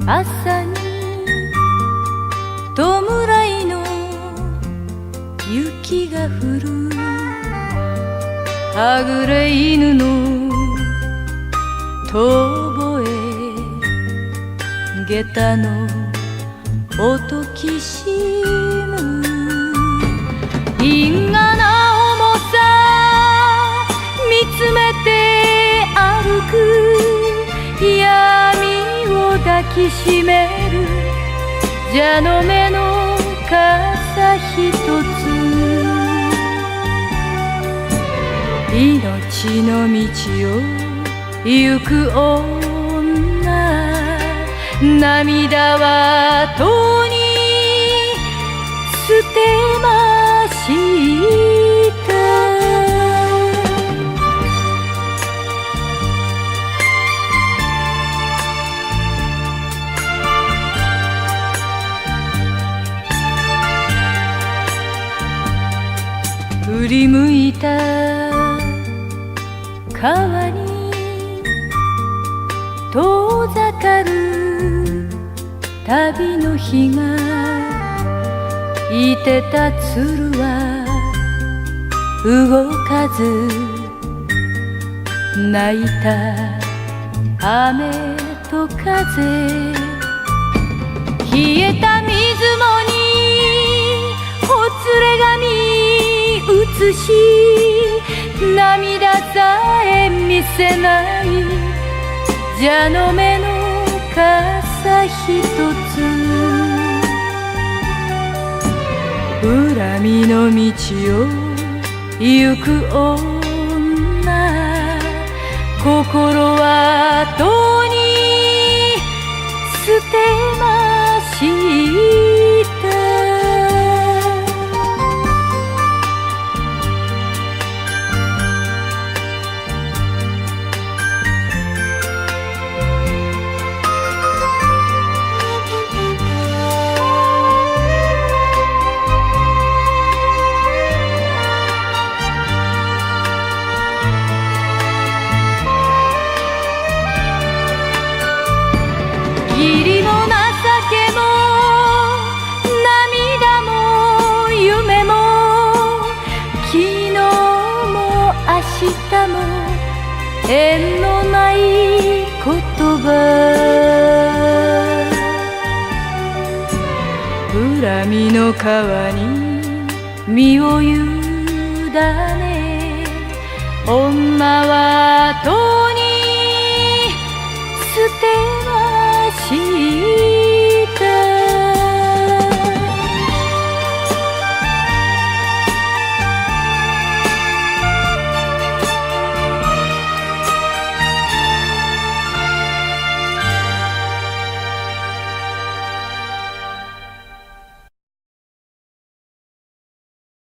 朝に弔いの雪が降る、はぐれ犬の遠吠え、下駄の音きしむ、因果な重さ見つめて歩く、闇を抱きしめる蛇の目の傘ひとつ、命の道を行く女、涙はとに捨てました。振り向いた川に遠ざかる旅の日が、いてた鶴は動かず、泣いた雨と風、冷えた水面にほつれ髪映し、涙さえ見せない蛇の目の傘ひとつ、恨みの道を行く女、心はとに捨てました。義理も情けも涙も夢も、昨日も明日も縁のない言葉、恨みの川に身を委ね、女はとに捨てました。